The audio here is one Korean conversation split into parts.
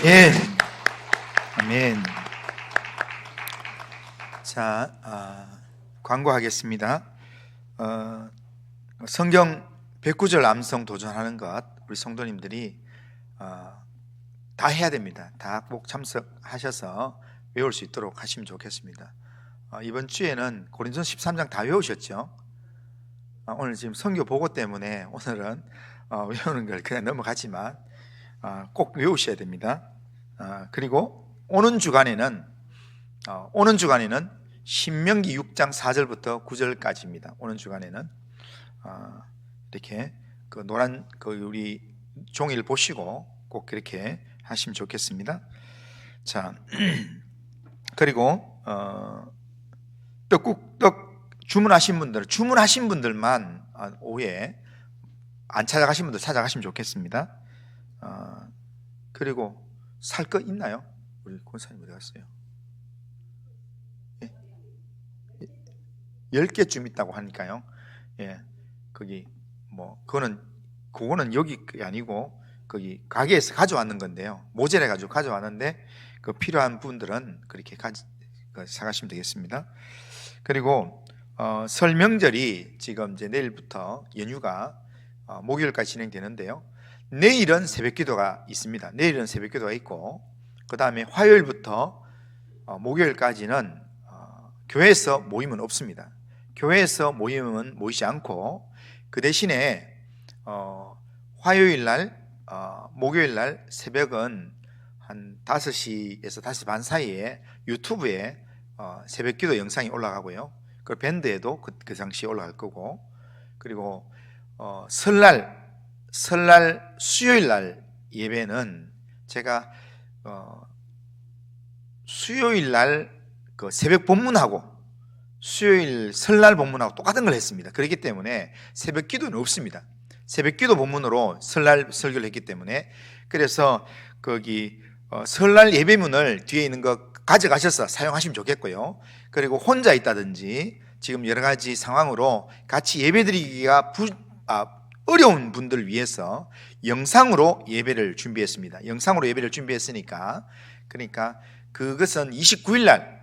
아멘. 아멘. 자, 광고하겠습니다. 성경 109절 암송 도전하는 것 우리 성도님들이 다 해야 됩니다. 다 꼭 참석하셔서 외울 수 있도록 하시면 좋겠습니다. 이번 주에는 고린도전서 13장 다 외우셨죠? 오늘 지금 선교 보고 때문에 오늘은 외우는 걸 그냥 넘어가지만 꼭 외우셔야 됩니다. 그리고 오는 주간에는 신명기 6장 4절부터 9절까지입니다. 오는 주간에는 이렇게 그 노란 우리 종이를 보시고 꼭 그렇게 하시면 좋겠습니다. 자, 그리고 떡 주문하신 분들만 오후에 안 찾아가신 분들 찾아가시면 좋겠습니다. 그리고 살 거 있나요? 우리 권사님 어디 갔어요? 10개쯤 있다고 하니까요. 예, 거기 그거는 여기 아니고 거기 가게에서 가져왔는 건데요. 모자래 가지고 가져왔는데 그 필요한 분들은 그렇게 사가시면 되겠습니다. 그리고 설 명절이 지금 이제 내일부터 연휴가 목요일까지 진행되는데요. 내일은 새벽기도가 있습니다. 내일은 새벽기도가 있고 그 다음에 화요일부터 목요일까지는 교회에서 모임은 없습니다. 교회에서 모임은 모이지 않고 그 대신에 화요일날 목요일날 새벽은 한 5시에서 5시 반 사이에 유튜브에 새벽기도 영상이 올라가고요. 그 밴드에도 그 당시에 올라갈 거고, 그리고 설날 수요일날 예배는 제가 수요일날 그 새벽 본문하고 수요일 설날 본문하고 똑같은 걸 했습니다. 그렇기 때문에 새벽 기도는 없습니다. 새벽 기도 본문으로 설날 설교를 했기 때문에, 그래서 거기 설날 예배문을 뒤에 있는 거 가져가셔서 사용하시면 좋겠고요. 그리고 혼자 있다든지 지금 여러 가지 상황으로 같이 예배드리기가 어려운 분들을 위해서 영상으로 예배를 준비했습니다. 영상으로 예배를 준비했으니까, 그러니까 그것은 29일 날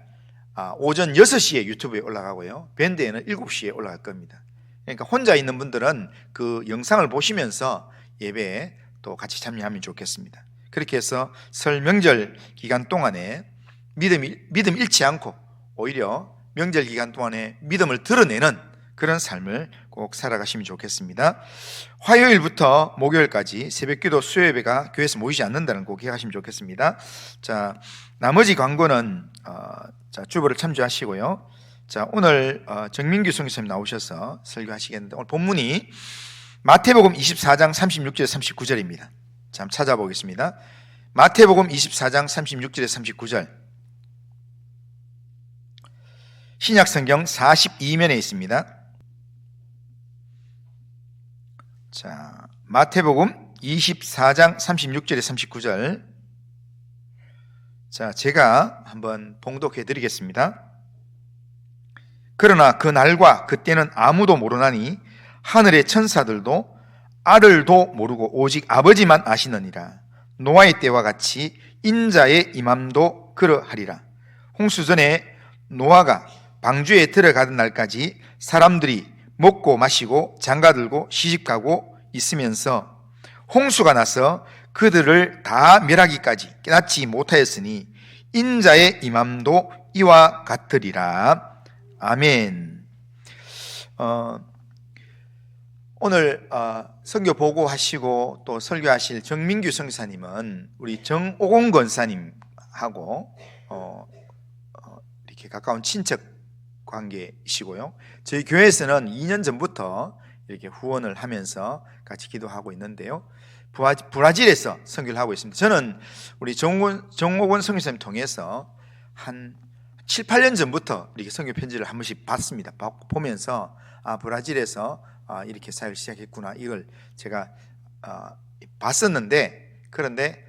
오전 6시에 유튜브에 올라가고요. 밴드에는 7시에 올라갈 겁니다. 그러니까 혼자 있는 분들은 그 영상을 보시면서 예배에 또 같이 참여하면 좋겠습니다. 그렇게 해서 설 명절 기간 동안에 믿음 잃지 않고 오히려 명절 기간 동안에 믿음을 드러내는 그런 삶을 꼭 살아가시면 좋겠습니다. 화요일부터 목요일까지 새벽기도 수요예배가 교회에서 모이지 않는다는 거 기억하시면 좋겠습니다. 자, 나머지 광고는 주보를 참조하시고요. 자, 오늘 정민규 선교사님 나오셔서 설교하시겠는데, 오늘 본문이 마태복음 24장 36절에 39절입니다. 자, 한번 찾아보겠습니다. 마태복음 24장 36절에 39절. 신약성경 42면에 있습니다. 자, 마태복음 24장 36절에 39절. 자, 제가 한번 봉독해 드리겠습니다. 그러나 그 날과 그때는 아무도 모르나니 하늘의 천사들도 아들도 모르고 오직 아버지만 아시느니라. 노아의 때와 같이 인자의 임함도 그러하리라. 홍수 전에 노아가 방주에 들어가던 날까지 사람들이 먹고 마시고 장가들고 시집가고 있으면서 홍수가 나서 그들을 다 멸하기까지 깨닫지 못하였으니 인자의 임함도 이와 같으리라. 아멘. 오늘 설교 보고하시고 또 설교하실 정민규 선교사님은 우리 정오공 권사님하고 이렇게 가까운 친척 관계이시고요. 저희 교회에서는 2년 전부터 이렇게 후원을 하면서 같이 기도하고 있는데요. 브라질에서 선교를 하고 있습니다. 저는 우리 정옥원 선교사님 통해서 한 7, 8년 전부터 이렇게 선교 편지를 한 번씩 봤습니다. 보면서 브라질에서 이렇게 사역을 시작했구나, 이걸 제가 봤었는데, 그런데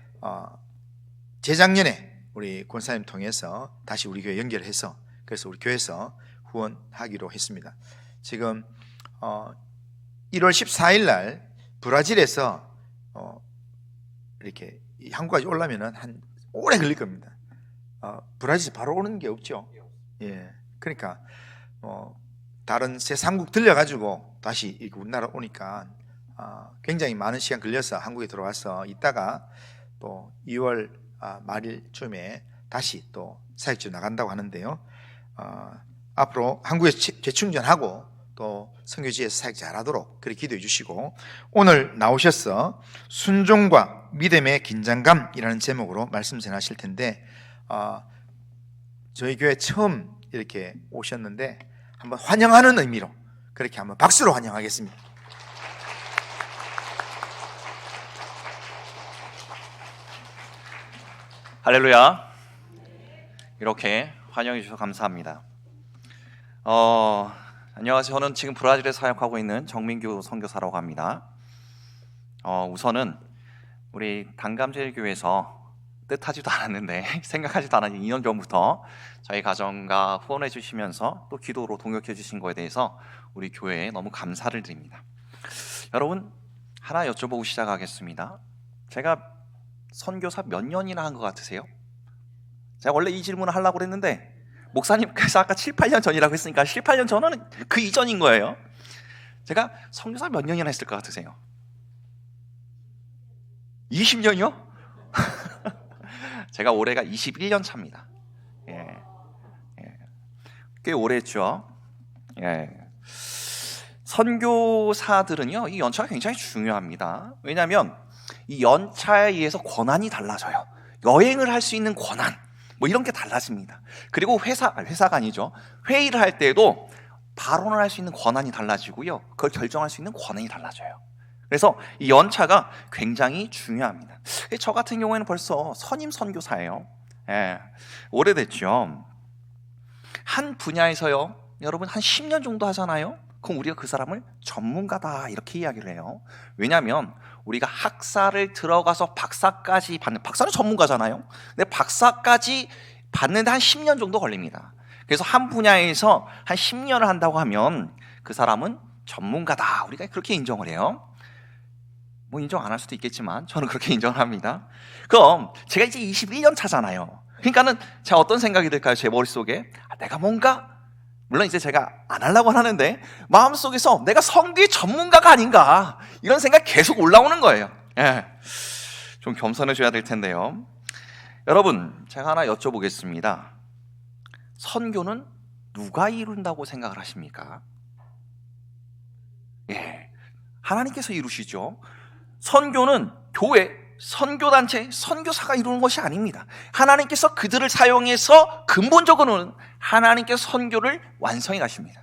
재작년에 우리 권사님 통해서 다시 우리 교회 연결해서, 그래서 우리 교회에서 후원하기로 했습니다. 지금 1월 14일 날 브라질에서 이렇게 이 한국까지 오려면은 한 오래 걸릴 겁니다. 브라질 바로 오는 게 없죠. 예, 그러니까 다른 제3국 들려가지고 다시 이렇게 우리나라 오니까 굉장히 많은 시간 걸려서 한국에 들어와서 이따가 또 2월 말일쯤에 다시 또 사역지로 나간다고 하는데요. 앞으로 한국에서 재충전하고 또 선교지에서 사역 잘하도록 그렇게 기도해 주시고, 오늘 나오셔서 순종과 믿음의 긴장감이라는 제목으로 말씀 전하실 텐데, 저희 교회 처음 이렇게 오셨는데 한번 환영하는 의미로 그렇게 한번 박수로 환영하겠습니다. 할렐루야. 이렇게 환영해 주셔서 감사합니다. 안녕하세요. 저는 지금 브라질에 사역하고 있는 정민규 선교사라고 합니다. 우선은 우리 단감제일교회에서 뜻하지도 않았는데 생각하지도 않았는데 2년 전부터 저희 가정과 후원해 주시면서 또 기도로 동역해 주신 거에 대해서 우리 교회에 너무 감사를 드립니다. 여러분, 하나 여쭤보고 시작하겠습니다. 제가 선교사 몇 년이나 한 것 같으세요? 제가 원래 이 질문을 하려고 그랬는데 목사님께서 아까 7, 8년 전이라고 했으니까 7, 8년 전은 그 이전인 거예요. 제가 선교사 몇 년이나 했을 것 같으세요? 20년이요? 제가 올해가 21년 차입니다. 예. 꽤 오래 했죠. 예. 선교사들은요, 이 연차가 굉장히 중요합니다. 왜냐하면 이 연차에 의해서 권한이 달라져요. 여행을 할 수 있는 권한, 뭐 이런 게 달라집니다. 그리고 회사가 아니죠. 회의를 할 때에도 발언을 할 수 있는 권한이 달라지고요. 그걸 결정할 수 있는 권한이 달라져요. 그래서 이 연차가 굉장히 중요합니다. 저 같은 경우에는 벌써 선임 선교사예요. 예, 오래됐죠. 한 분야에서요, 여러분 한 10년 정도 하잖아요. 그럼 우리가 그 사람을 전문가다 이렇게 이야기를 해요. 왜냐하면 우리가 학사를 들어가서 박사까지 받는, 박사는 전문가잖아요. 근데 박사까지 받는데 한 10년 정도 걸립니다. 그래서 한 분야에서 한 10년을 한다고 하면 그 사람은 전문가다, 우리가 그렇게 인정을 해요. 뭐 인정 안 할 수도 있겠지만 저는 그렇게 인정을 합니다. 그럼 제가 이제 21년 차잖아요. 그러니까는 제가 어떤 생각이 들까요? 제 머릿속에 내가 뭔가, 물론 이제 제가 안 하려고 하는데 마음속에서 내가 선교의 전문가가 아닌가, 이런 생각 계속 올라오는 거예요. 예. 좀 겸손해져야 될 텐데요. 여러분, 제가 하나 여쭤보겠습니다. 선교는 누가 이룬다고 생각을 하십니까? 예, 하나님께서 이루시죠. 선교는 교회, 선교단체, 선교사가 이루는 것이 아닙니다. 하나님께서 그들을 사용해서 근본적으로는 하나님께서 선교를 완성해 가십니다.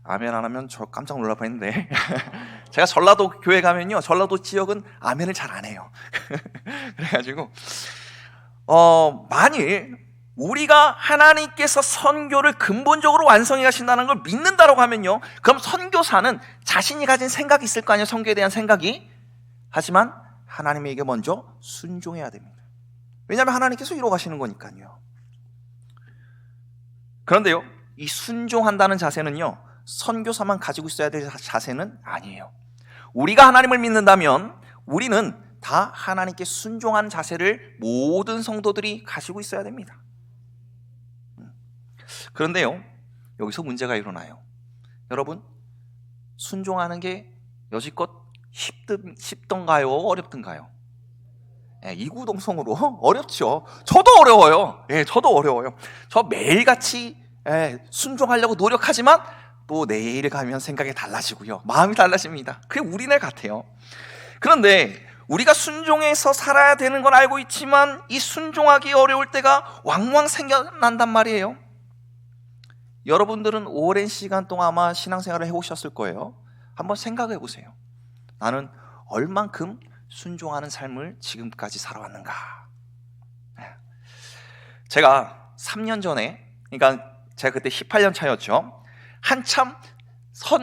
아멘 안 하면 저 깜짝 놀랄 뻔했는데 제가 전라도 교회 가면요, 전라도 지역은 아멘을 잘 안 해요. 그래가지고 만일 우리가 하나님께서 선교를 근본적으로 완성해 가신다는 걸 믿는다라고 하면요, 그럼 선교사는 자신이 가진 생각이 있을 거 아니에요. 선교에 대한 생각이. 하지만 하나님에게 먼저 순종해야 됩니다. 왜냐하면 하나님께서 이루어 가시는 거니까요. 그런데요, 이 순종한다는 자세는요, 선교사만 가지고 있어야 될 자세는 아니에요. 우리가 하나님을 믿는다면 우리는 다 하나님께 순종하는 자세를 모든 성도들이 가지고 있어야 됩니다. 그런데요, 여기서 문제가 일어나요. 여러분, 순종하는 게 여지껏 쉽던가요? 어렵던가요? 예, 이구동성으로 어렵죠. 저도 어려워요. 예, 저도 어려워요. 저 매일같이 순종하려고 노력하지만 또 내일 가면 생각이 달라지고요, 마음이 달라집니다. 그게 우리네 같아요. 그런데 우리가 순종해서 살아야 되는 건 알고 있지만 이 순종하기 어려울 때가 왕왕 생겨난단 말이에요. 여러분들은 오랜 시간 동안 아마 신앙생활을 해오셨을 거예요. 한번 생각해 보세요. 나는 얼만큼 순종하는 삶을 지금까지 살아왔는가? 제가 3년 전에, 그러니까 제가 그때 18년 차였죠. 한참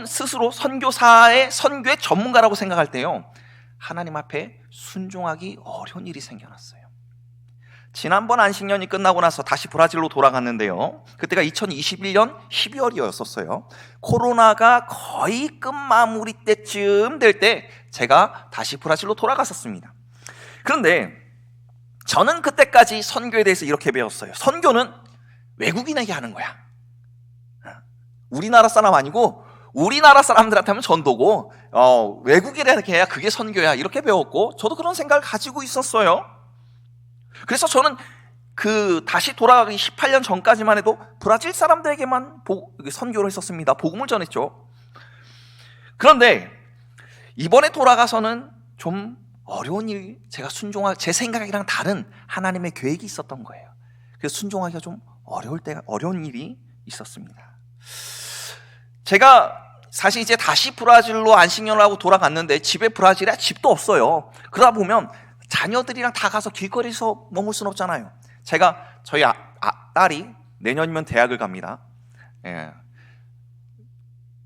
스스로 선교사의 선교의 전문가라고 생각할 때요, 하나님 앞에 순종하기 어려운 일이 생겨났어요. 지난번 안식년이 끝나고 나서 다시 브라질로 돌아갔는데요. 그때가 2021년 12월이었었어요. 코로나가 거의 끝마무리 때쯤 될 때 제가 다시 브라질로 돌아갔었습니다. 그런데 저는 그때까지 선교에 대해서 이렇게 배웠어요. 선교는 외국인에게 하는 거야. 우리나라 사람 아니고 우리나라 사람들한테 하면 전도고 외국인에게 해야 그게 선교야, 이렇게 배웠고 저도 그런 생각을 가지고 있었어요. 그래서 저는 다시 돌아가기 18년 전까지만 해도 브라질 사람들에게만 선교를 했었습니다. 복음을 전했죠. 그런데 이번에 돌아가서는 좀 어려운 일, 제 생각이랑 다른 하나님의 계획이 있었던 거예요. 그래서 순종하기가 좀 어려운 일이 있었습니다. 제가 사실 이제 다시 브라질로 안식년을 하고 돌아갔는데 집에 브라질에 집도 없어요. 그러다 보면 자녀들이랑 다 가서 길거리에서 머물 수는 없잖아요. 저희 딸이 내년이면 대학을 갑니다. 예.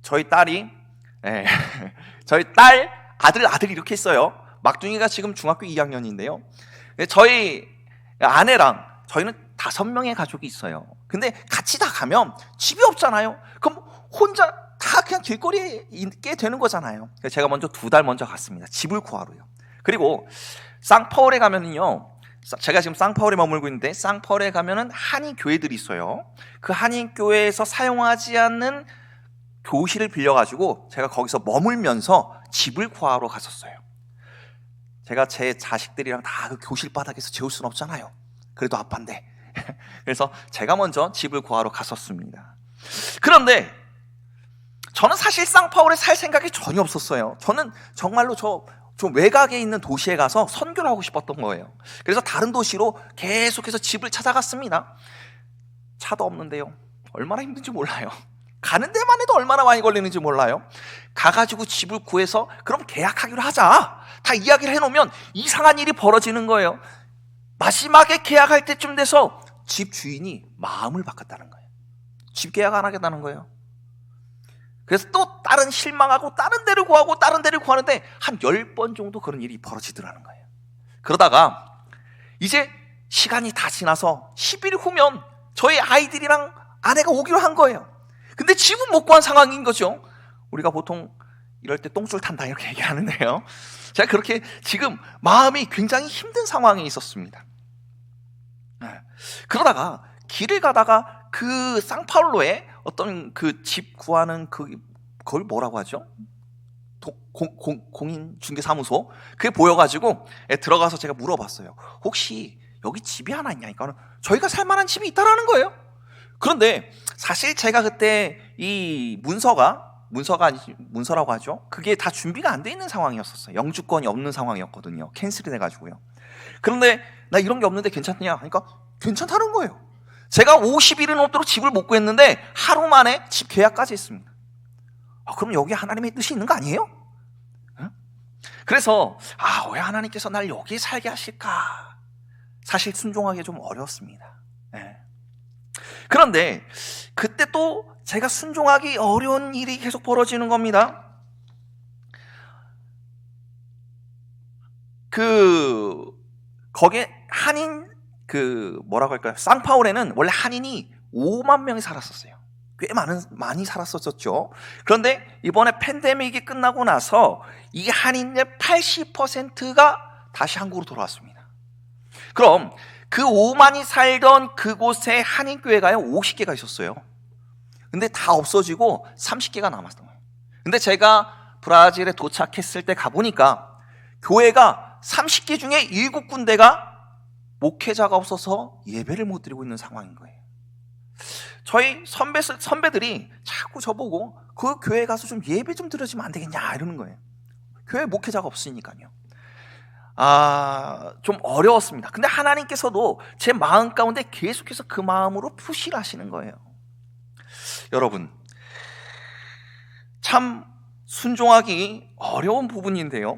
저희 딸이 저희 딸 아들 이렇게 있어요. 막둥이가 지금 중학교 2학년인데요. 저희 아내랑 저희는 5명의 가족이 있어요. 근데 같이 다 가면 집이 없잖아요. 그럼 혼자 다 그냥 길거리에 있게 되는 거잖아요. 그래서 제가 먼저 2달 먼저 갔습니다. 집을 구하러요. 그리고 상파울에 가면은요, 제가 지금 상파울에 머물고 있는데 상파울에 가면은 한인 교회들이 있어요. 그 한인 교회에서 사용하지 않는 교실을 빌려가지고 제가 거기서 머물면서 집을 구하러 갔었어요. 제가 제 자식들이랑 다 그 교실 바닥에서 재울 수는 없잖아요. 그래도 아빠인데. 그래서 제가 먼저 집을 구하러 갔었습니다. 그런데 저는 사실 상파울에 살 생각이 전혀 없었어요. 저는 정말로 좀 외곽에 있는 도시에 가서 선교를 하고 싶었던 거예요. 그래서 다른 도시로 계속해서 집을 찾아갔습니다. 차도 없는데요, 얼마나 힘든지 몰라요. 가는 데만 해도 얼마나 많이 걸리는지 몰라요. 가가지고 집을 구해서 그럼 계약하기로 하자, 다 이야기를 해놓으면 이상한 일이 벌어지는 거예요. 마지막에 계약할 때쯤 돼서 집 주인이 마음을 바꿨다는 거예요. 집 계약 안 하겠다는 거예요. 그래서 또 다른 실망하고 다른 데를 구하고 다른 데를 구하는데 한 10번 정도 그런 일이 벌어지더라는 거예요. 그러다가 이제 시간이 다 지나서 10일 후면 저희 아이들이랑 아내가 오기로 한 거예요. 근데 집은 못 구한 상황인 거죠. 우리가 보통 이럴 때 똥줄 탄다 이렇게 얘기하는데요, 제가 그렇게 지금 마음이 굉장히 힘든 상황에 있었습니다. 그러다가 길을 가다가 그 상파울로에 어떤 그 집 구하는 그걸 뭐라고 하죠? 공인중개사무소, 그게 보여가지고 들어가서 제가 물어봤어요. 혹시 여기 집이 하나 있냐니까 저희가 살만한 집이 있다라는 거예요. 그런데 사실 제가 그때 이 문서라고 하죠. 그게 다 준비가 안 돼 있는 상황이었었어요. 영주권이 없는 상황이었거든요. 캔슬이 돼가지고요. 그런데 나 이런 게 없는데 괜찮냐 하니까 괜찮다는 거예요. 제가 50일은 넘도록 집을 못 구했는데 하루 만에 집 계약까지 했습니다. 그럼 여기 하나님의 뜻이 있는 거 아니에요? 그래서 왜 하나님께서 날 여기에 살게 하실까? 사실 순종하기 좀 어려웠습니다. 그런데 그때 또 제가 순종하기 어려운 일이 계속 벌어지는 겁니다. 거기에 한인 뭐라고 할까요? 상파울에는 원래 한인이 5만 명이 살았었어요. 꽤 많이 살았었죠. 그런데 이번에 팬데믹이 끝나고 나서 이 한인의 80%가 다시 한국으로 돌아왔습니다. 그럼 그 5만이 살던 그곳에 한인교회가요 50개가 있었어요. 근데 다 없어지고 30개가 남았던 거예요. 근데 제가 브라질에 도착했을 때 가보니까 교회가 30개 중에 7군데가 목회자가 없어서 예배를 못 드리고 있는 상황인 거예요. 저희 선배들이 자꾸 저보고 그 교회 가서 좀 예배 좀 드려주면 안 되겠냐 이러는 거예요. 교회 목회자가 없으니까요. 좀 어려웠습니다. 근데 하나님께서도 제 마음 가운데 계속해서 그 마음으로 푸시를 하시는 거예요. 여러분, 참 순종하기 어려운 부분인데요.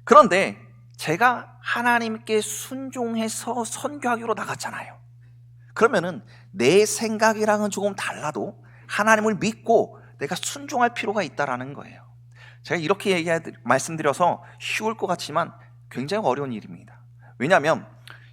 그런데 제가 하나님께 순종해서 선교하기로 나갔잖아요. 그러면은 내 생각이랑은 조금 달라도 하나님을 믿고 내가 순종할 필요가 있다라는 거예요. 제가 이렇게 말씀드려서 쉬울 것 같지만 굉장히 어려운 일입니다. 왜냐하면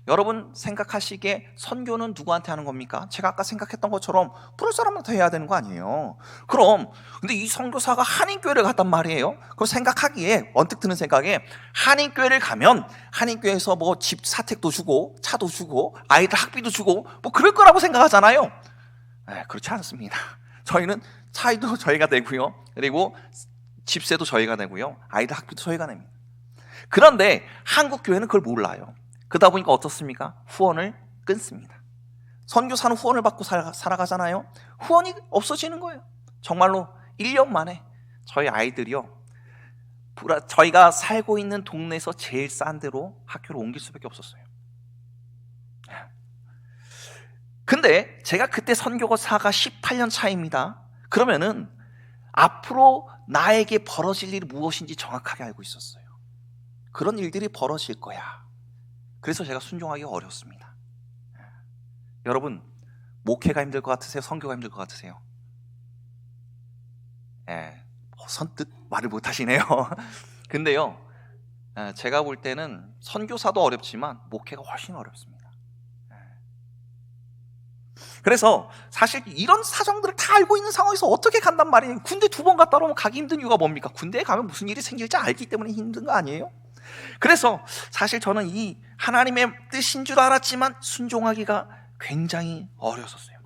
여러분 생각하시기에 선교는 누구한테 하는 겁니까? 제가 아까 생각했던 것처럼 부를 사람한테 해야 되는 거 아니에요. 그럼 근데 이 선교사가 한인교회를 갔단 말이에요. 그럼 생각하기에 언뜻 드는 생각에 한인교회를 가면 한인교회에서 뭐 집 사택도 주고 차도 주고 아이들 학비도 주고 뭐 그럴 거라고 생각하잖아요. 그렇지 않습니다. 저희는 차이도 저희가 내고요. 그리고 집세도 저희가 내고요. 아이들 학비도 저희가 냅니다. 그런데 한국 교회는 그걸 몰라요. 그러다 보니까 어떻습니까? 후원을 끊습니다. 선교사는 후원을 받고 살아가잖아요. 후원이 없어지는 거예요. 정말로 1년 만에 저희 아이들이요, 저희가 살고 있는 동네에서 제일 싼 데로 학교를 옮길 수밖에 없었어요. 근데 제가 그때 선교사가 18년 차입니다. 그러면은 앞으로 나에게 벌어질 일이 무엇인지 정확하게 알고 있었어요. 그런 일들이 벌어질 거야. 그래서 제가 순종하기가 어렵습니다. 여러분, 목회가 힘들 것 같으세요? 선교가 힘들 것 같으세요? 선뜻 말을 못 하시네요. 근데요, 제가 볼 때는 선교사도 어렵지만 목회가 훨씬 어렵습니다. 그래서 사실 이런 사정들을 다 알고 있는 상황에서 어떻게 간단 말이에요. 군대 2번 갔다 오면 가기 힘든 이유가 뭡니까? 군대에 가면 무슨 일이 생길지 알기 때문에 힘든 거 아니에요? 그래서 사실 저는 이 하나님의 뜻인 줄 알았지만 순종하기가 굉장히 어려웠어요.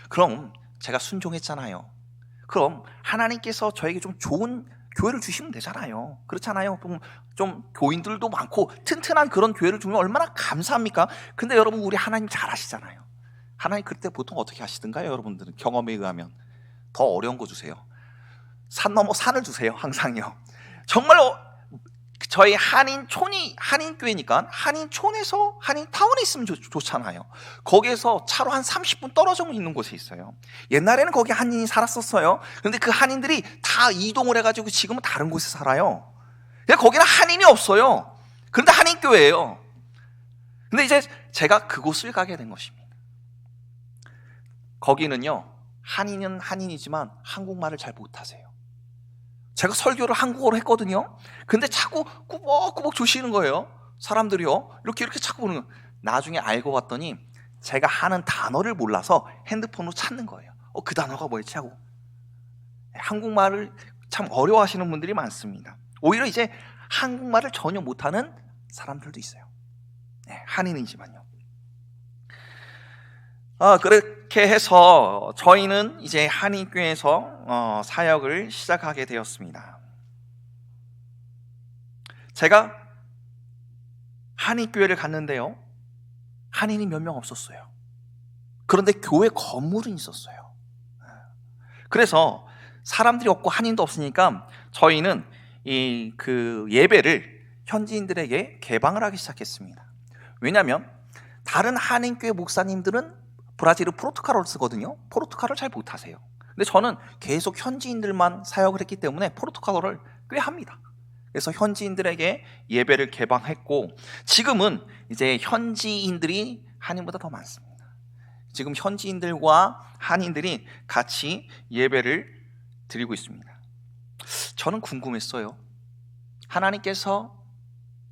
그럼 제가 순종했잖아요. 그럼 하나님께서 저에게 좀 좋은 교회를 주시면 되잖아요. 그렇잖아요. 좀 교인들도 많고 튼튼한 그런 교회를 주면 얼마나 감사합니까? 근데 여러분, 우리 하나님 잘 아시잖아요. 하나님 그때 보통 어떻게 하시던가요? 여러분들은 경험에 의하면 더 어려운 거 주세요. 산 넘어 산을 주세요. 항상요. 정말로 저희 한인교회니까 한인촌에서 한인타운에 있으면 좋잖아요. 거기에서 차로 한 30분 떨어져 있는 곳에 있어요. 옛날에는 거기 한인이 살았었어요. 그런데 그 한인들이 다 이동을 해가지고 지금은 다른 곳에 살아요. 거기는 한인이 없어요. 그런데 한인교회예요. 근데 이제 제가 그곳을 가게 된 것입니다. 거기는요, 한인은 한인이지만 한국말을 잘 못하세요. 제가 설교를 한국어로 했거든요. 근데 자꾸 꾸벅꾸벅 주시는 거예요. 사람들이요, 이렇게 자꾸 보는 거예요. 나중에 알고 봤더니 제가 하는 단어를 몰라서 핸드폰으로 찾는 거예요. 그 단어가 뭐였지 하고. 한국말을 참 어려워하시는 분들이 많습니다. 오히려 이제 한국말을 전혀 못하는 사람들도 있어요. 한인이지만요. 그렇게 해서 저희는 이제 한인교회에서 사역을 시작하게 되었습니다. 제가 한인교회를 갔는데요, 한인이 몇 명 없었어요. 그런데 교회 건물은 있었어요. 그래서 사람들이 없고 한인도 없으니까 저희는 그 예배를 현지인들에게 개방을 하기 시작했습니다. 왜냐하면 다른 한인교회 목사님들은 브라질어 포르투갈어를 쓰거든요. 포르투갈어를 잘 못하세요. 근데 저는 계속 현지인들만 사역을 했기 때문에 포르투갈어를 꽤 합니다. 그래서 현지인들에게 예배를 개방했고, 지금은 이제 현지인들이 한인보다 더 많습니다. 지금 현지인들과 한인들이 같이 예배를 드리고 있습니다. 저는 궁금했어요. 하나님께서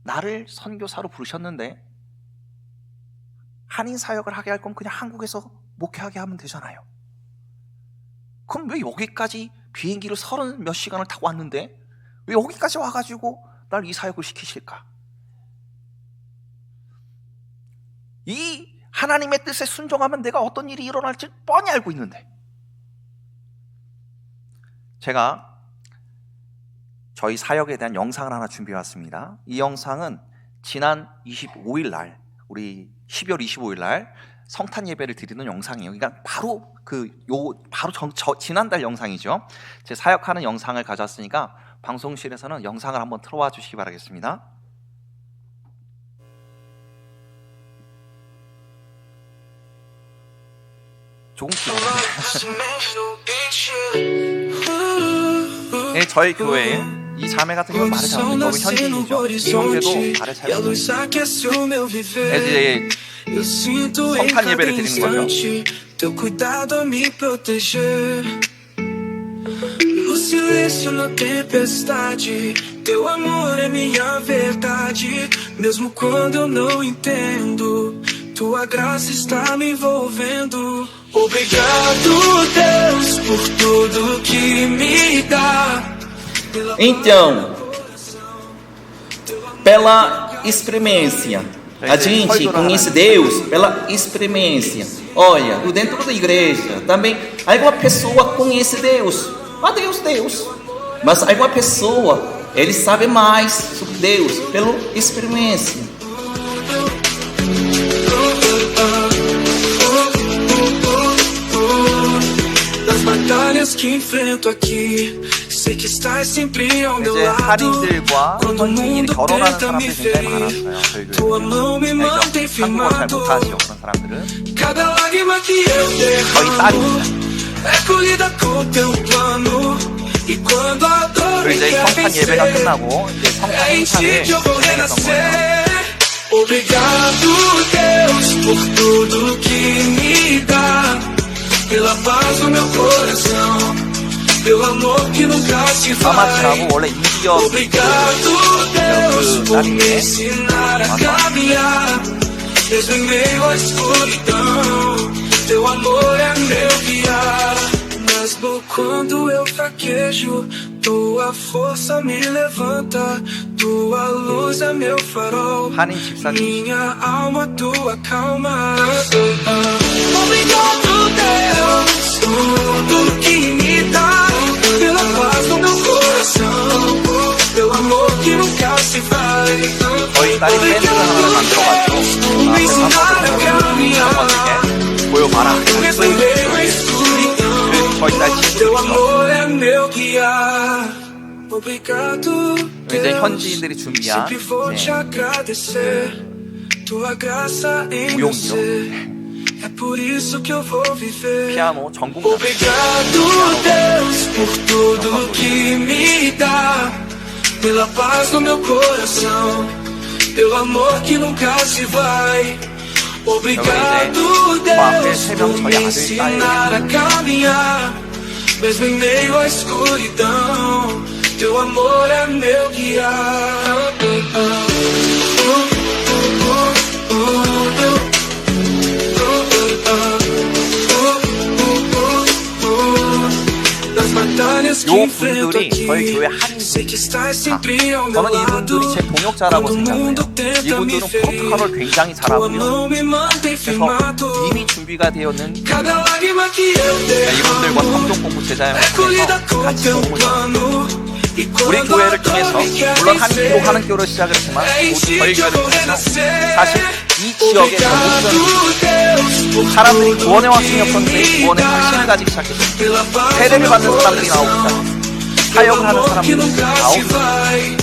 나를 선교사로 부르셨는데 한인 사역을 하게 할 거면 그냥 한국에서 목회하게 하면 되잖아요. 그럼 왜 여기까지 비행기를 30 몇 시간을 타고 왔는데 왜 여기까지 와가지고 날 이 사역을 시키실까? 이 하나님의 뜻에 순종하면 내가 어떤 일이 일어날지 뻔히 알고 있는데, 제가 저희 사역에 대한 영상을 하나 준비해 왔습니다. 이 영상은 지난 25일 날, 우리 12월 25일 날 성탄 예배를 드리는 영상이에요. 그러니까 바로 지난달 영상이죠. 제 사역하는 영상을 가져왔으니까 방송실에서는 영상을 한번 틀어와 주시기 바라겠습니다. 조금 네, 저희 교회에 이 자매 같은 경우는 말을 잘하는 너무 현지인이죠. 이 형제도 말을 잘하는 이제 성탄 예배를 드리는 거죠. silêncio na tempestade, teu amor é minha verdade. Mesmo quando eu não entendo, tua graça está me envolvendo. Obrigado, Deus, por tudo que me dá. Então, pela experiência, a gente conhece Deus pela experiência. Olha, dentro da igreja também alguma pessoa conhece Deus. Deus. Mas alguma pessoa, ele sabe mais sobre Deus pela experiência. Das batalhas que enfrento aqui, sei que estás sempre ao meu 이제 lado. 할인들과 Quando o 현지인이 mundo 결혼하는 tenta me 사람들이 굉장히 ferir, 많았어요. 저희 tua 교회는. mão me mantém 알죠? 한국어 잘 firmado. 못하시죠, 그런 사람들은. Cada lágrima que eu derramo 딸입니다. é colhida com teu plano. E quando a dor 그리고 me 이제 quer 성탄 예배가 vencer, 끝나고 이제 성탄 é em ti 행사를 que eu vou 진행했던 거예요. renascer. Obrigado, Deus, por tudo que me dá, pela paz no meu coração, pelo amor que nunca se vai. 아마추라고 원래 인기였 Obrigado, Deus, por me ensinar a caminhar, mesmo em meio à escuridão, teu amor é meu guiar. Mesmo quando eu fraquejo, tua força me levanta, tua luz é meu farol, 한인 집사님 minha alma, tua calma. Obrigado, Deus, tudo que me dá, pela paz no meu coração, pelo amor que nunca se vai. 저희 딸이 밴드를 하나 만들어가지고 Me ensinar a caminhar, 멤버들에게 보여봐라. mesmo em meio à escuridão, 저희 딸 teu 친구들이죠. amor é meu guiar. Obrigado, 이제 Deus, 현지인들이 준비한 sempre vou te 이제 agradecer. Tua graça em meu ser, é por isso que eu vou viver. 피아노 전공 Obrigado, Deus, por tudo que me dá, pela paz no meu coração, pelo amor que nunca se vai. Obrigado, Deus, por me ensinar a caminhar, mesmo em meio à escuridão, teu amor é meu guiar. Das batalhas que 요 enfrento 분들이 aqui, 저희 교회 한인 sei que estás sempre ao meu 저는 lado. 이분들이 제 동역자라고 Quando o 생각해요. mundo tenta me 이분들은 ferir, 프로토콜을 굉장히 tua 잘하고요. mão me mantém firmado. 그래서 이미 준비가 되어 있는 Cada lágrima que eu 이분들과 derramo 성경 공부 제자형을 é colhida 통해서 com 같이 teu 도움을 plano. E 우리 quando a 교회를 통해서 dor me quer 물론 한인 vencer, 기록 하는 교회로 시작했지만 é em ti 저희 que eu 교회를 vou 통해서 renascer. 사실 이 지역의 Obrigado, 전국전 Deus, por 사람들이 tudo 구원의 que 확신이 없었는데 me 구원의 dá, 확신을 가지기 시작했어요. pela paz no 세례를 meu 받는 사람들이 나오기 coração, 시작했어요. pelo 사역을 하는 amor que 사람들이 nunca se 나오기 시작했어요. vai.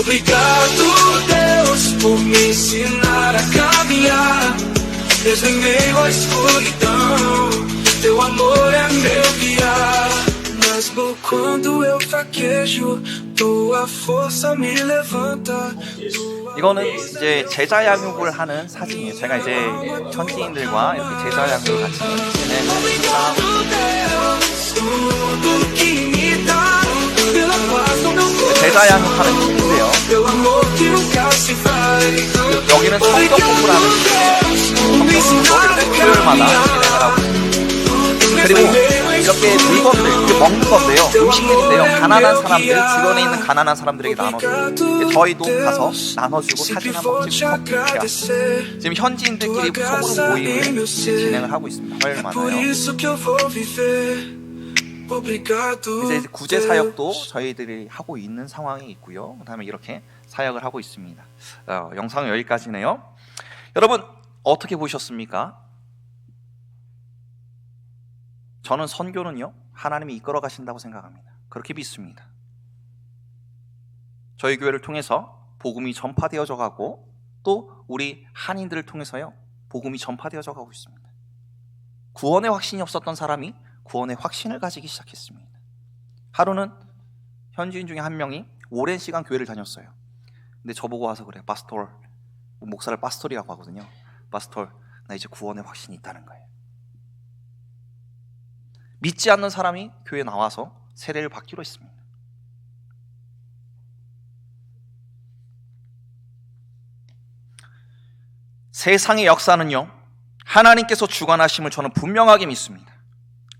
Obrigado, Deus, por me ensinar a caminhar, mesmo em meio à escuridão, teu amor é meu guiar. Mesmo quando eu fraquejo, tua força me levanta. 이거는 이제 제자 양육을 하는 사진이에요. 제가 이제 현지인들과 이렇게 제자 양육을 같이 진행을 하고 Tudo que me dá, pela paz no meu 제자 양육하는 팀인데요. pelo amor que nunca se vai. 여기는 성경 공부를 하는 팀이에요. 성경 공부도 이렇게 토요일마다 진행을 하고 있습니다. 그리고 이렇게 물건들, 이게 먹는 건데요. 음식들인데요. 가난한 사람들, 주변에 있는 가난한 사람들에게 나눠주고 저희도 가서 나눠주고 사진 한번 찍고 지금 현지인들끼리 소그룹 모임을 진행을 하고 있습니다. 화요일마다요. 이제 구제 사역도 저희들이 하고 있는 상황이 있고요. 그다음에 이렇게 사역을 하고 있습니다. 영상은 여기까지네요. 여러분 어떻게 보셨습니까? 저는 선교는요 하나님이 이끌어 가신다고 생각합니다. 그렇게 믿습니다. 저희 교회를 통해서 복음이 전파되어져 가고 또 우리 한인들을 통해서요 복음이 전파되어져 가고 있습니다. 구원의 확신이 없었던 사람이 구원의 확신을 가지기 시작했습니다. 하루는 현지인 중에 한 명이 오랜 시간 교회를 다녔어요. 근데 저보고 와서 그래요. 파스톨, 목사를 파스톨이라고 하거든요. 파스톨, 나 이제 구원의 확신이 있다는 거예요. 믿지 않는 사람이 교회에 나와서 세례를 받기로 했습니다. 세상의 역사는요, 하나님께서 주관하심을 저는 분명하게 믿습니다.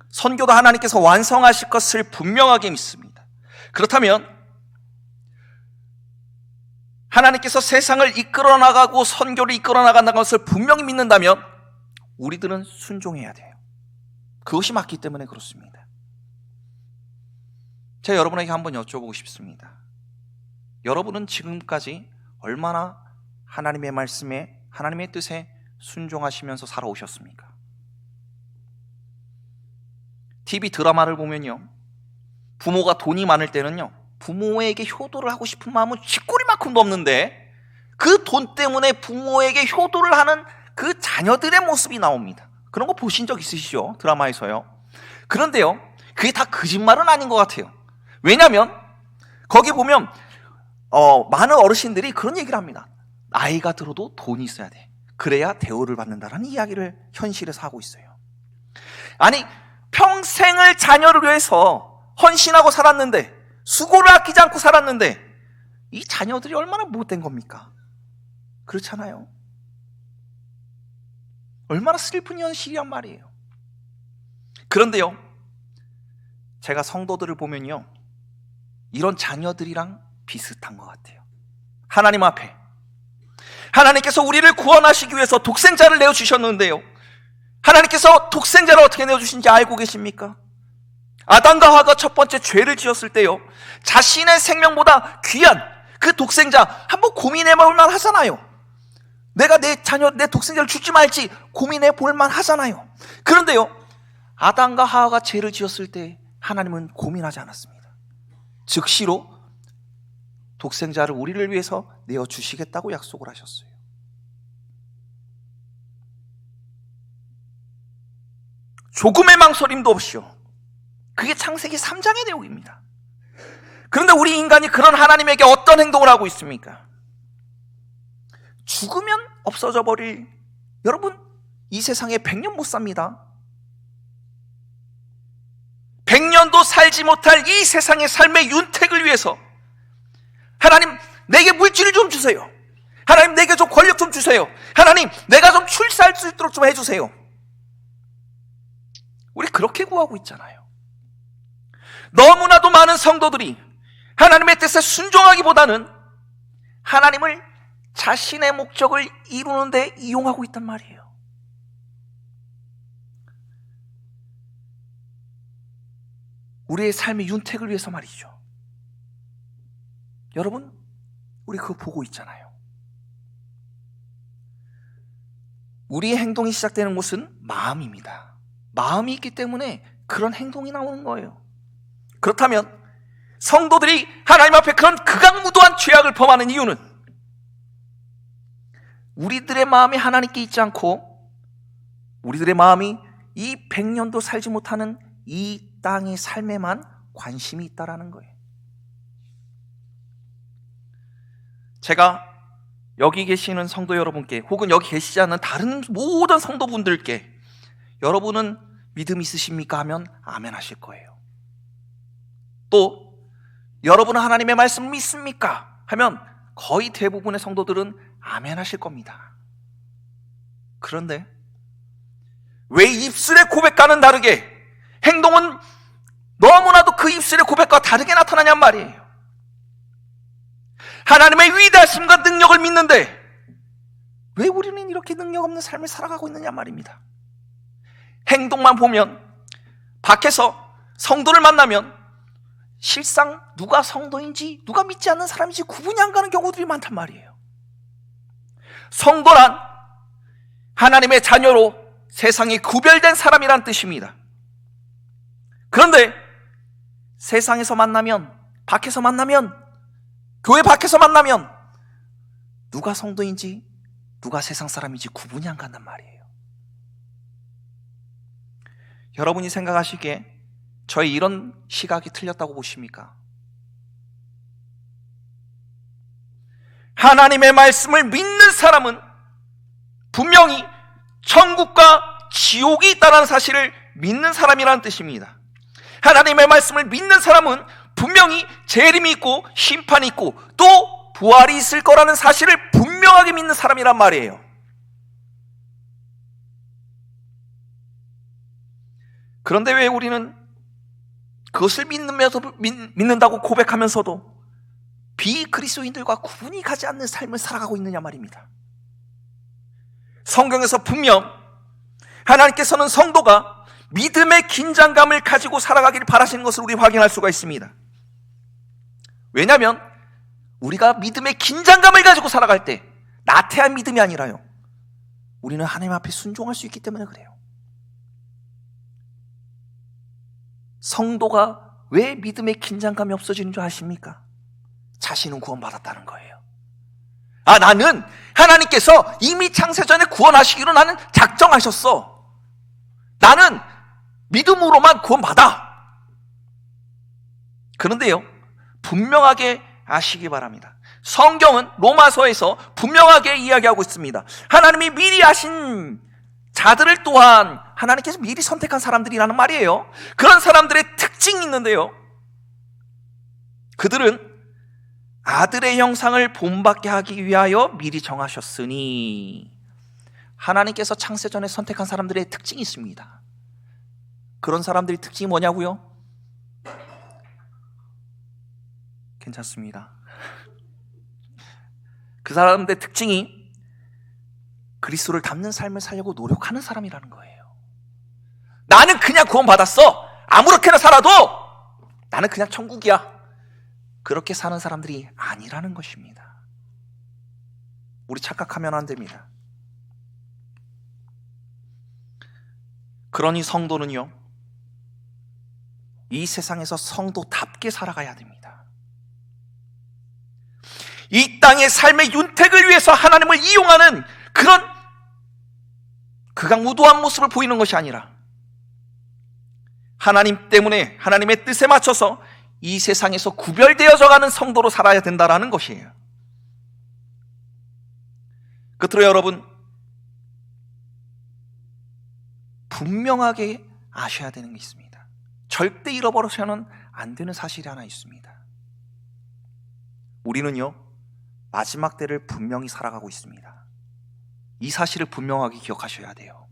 선교도 하나님께서 완성하실 것을 분명하게 믿습니다. 그렇다면 하나님께서 세상을 이끌어 나가고 선교를 이끌어 나간다는 것을 분명히 믿는다면 우리들은 순종해야 돼요. 그것이 맞기 때문에 그렇습니다. 제가 여러분에게 한번 여쭤보고 싶습니다. 여러분은 지금까지 얼마나 하나님의 말씀에, 하나님의 뜻에 순종하시면서 살아오셨습니까? TV 드라마를 보면요, 부모가 돈이 많을 때는요, 부모에게 효도를 하고 싶은 마음은 쥐꼬리만큼도 없는데 그 돈 때문에 부모에게 효도를 하는 그 자녀들의 모습이 나옵니다. 그런 거 보신 적 있으시죠? 드라마에서요. 그런데요, 그게 다 거짓말은 아닌 것 같아요. 왜냐하면 거기 보면 많은 어르신들이 그런 얘기를 합니다. 나이가 들어도 돈이 있어야 돼. 그래야 대우를 받는다라는 이야기를 현실에서 하고 있어요. 아니, 평생을 자녀를 위해서 헌신하고 살았는데, 수고를 아끼지 않고 살았는데 이 자녀들이 얼마나 못된 겁니까? 그렇잖아요. 얼마나 슬픈 현실이란 말이에요. 그런데요, 제가 성도들을 보면요, 이런 자녀들이랑 비슷한 것 같아요. 하나님 앞에 하나님께서 우리를 구원하시기 위해서 독생자를 내어주셨는데요, 하나님께서 독생자를 어떻게 내어주신지 알고 계십니까? 아담과 하와가 첫 번째 죄를 지었을 때요, 자신의 생명보다 귀한 그 독생자 한번 고민해 볼 만 하잖아요. 내가 내 자녀, 내 독생자를 줄지 말지 고민해 볼 만 하잖아요. 그런데요, 아담과 하와가 죄를 지었을 때 하나님은 고민하지 않았습니다. 즉시로 독생자를 우리를 위해서 내어주시겠다고 약속을 하셨어요. 조금의 망설임도 없이요. 그게 창세기 3장의 내용입니다. 그런데 우리 인간이 그런 하나님에게 어떤 행동을 하고 있습니까? 죽으면 없어져 버릴, 여러분, 이 세상에 100년 못 삽니다. 100년도 살지 못할 이 세상의 삶의 윤택을 위해서 하나님, 내게 물질을 좀 주세요. 하나님, 내게 좀 권력 좀 주세요. 하나님, 내가 좀 출세할 수 있도록 좀 해주세요. 우리 그렇게 구하고 있잖아요. 너무나도 많은 성도들이 하나님의 뜻에 순종하기보다는 하나님을 자신의 목적을 이루는 데 이용하고 있단 말이에요. 우리의 삶의 윤택을 위해서 말이죠. 여러분, 우리 그거 보고 있잖아요. 우리의 행동이 시작되는 곳은 마음입니다. 마음이 있기 때문에 그런 행동이 나오는 거예요. 그렇다면 성도들이 하나님 앞에 그런 극악무도한 죄악을 범하는 이유는 우리들의 마음이 하나님께 있지 않고 우리들의 마음이 이 100년도 살지 못하는 이 땅의 삶에만 관심이 있다라는 거예요. 제가 여기 계시는 성도 여러분께, 혹은 여기 계시지 않는 다른 모든 성도분들께, 여러분은 믿음 있으십니까? 하면 아멘 하실 거예요. 또 여러분은 하나님의 말씀 믿습니까? 하면 거의 대부분의 성도들은 아멘 하실 겁니다. 그런데 왜 입술의 고백과는 다르게 행동은 너무나도 그 입술의 고백과 다르게 나타나냔 말이에요. 하나님의 위대하심과 능력을 믿는데 왜 우리는 이렇게 능력 없는 삶을 살아가고 있느냐 말입니다. 행동만 보면, 밖에서 성도를 만나면 실상 누가 성도인지 누가 믿지 않는 사람인지 구분이 안 가는 경우들이 많단 말이에요. 성도란 하나님의 자녀로 세상에 구별된 사람이란 뜻입니다. 그런데 세상에서 만나면, 밖에서 만나면, 교회 밖에서 만나면 누가 성도인지 누가 세상 사람인지 구분이 안 간단 말이에요. 여러분이 생각하시기에 저의 이런 시각이 틀렸다고 보십니까? 하나님의 말씀을 믿는 사람은 분명히 천국과 지옥이 있다는 사실을 믿는 사람이라는 뜻입니다. 하나님의 말씀을 믿는 사람은 분명히 재림이 있고 심판이 있고 또 부활이 있을 거라는 사실을 분명하게 믿는 사람이란 말이에요. 그런데 왜 우리는 그것을 믿는다고 고백하면서도 비그리스도인들과 구분이 가지 않는 삶을 살아가고 있느냐 말입니다. 성경에서 분명 하나님께서는 성도가 믿음의 긴장감을 가지고 살아가기를 바라시는 것을 우리 확인할 수가 있습니다. 왜냐하면 우리가 믿음의 긴장감을 가지고 살아갈 때 나태한 믿음이 아니라요, 우리는 하나님 앞에 순종할 수 있기 때문에 그래요. 성도가 왜 믿음의 긴장감이 없어지는 줄 아십니까? 자신은 구원받았다는 거예요. 나는 하나님께서 이미 창세전에 구원하시기로 나는 작정하셨어. 나는 믿음으로만 구원받아. 그런데요, 분명하게 아시기 바랍니다. 성경은 로마서에서 분명하게 이야기하고 있습니다. 하나님이 미리 아신 자들을 또한 하나님께서 미리 선택한 사람들이라는 말이에요. 그런 사람들의 특징이 있는데요, 그들은 아들의 형상을 본받게 하기 위하여 미리 정하셨으니, 하나님께서 창세전에 선택한 사람들의 특징이 있습니다. 그런 사람들의 특징이 뭐냐고요? 괜찮습니다. 그 사람들의 특징이 그리스도를 닮는 삶을 살려고 노력하는 사람이라는 거예요. 나는 그냥 구원받았어, 아무렇게나 살아도 나는 그냥 천국이야, 그렇게 사는 사람들이 아니라는 것입니다. 우리 착각하면 안 됩니다. 그러니 성도는요, 이 세상에서 성도답게 살아가야 됩니다. 이 땅의 삶의 윤택을 위해서 하나님을 이용하는 그런 극악무도한 모습을 보이는 것이 아니라, 하나님 때문에 하나님의 뜻에 맞춰서 이 세상에서 구별되어져 가는 성도로 살아야 된다는 것이에요. 끝으로 여러분, 분명하게 아셔야 되는 게 있습니다. 절대 잃어버려서는 안 되는 사실이 하나 있습니다. 우리는요, 마지막 때를 분명히 살아가고 있습니다. 이 사실을 분명하게 기억하셔야 돼요.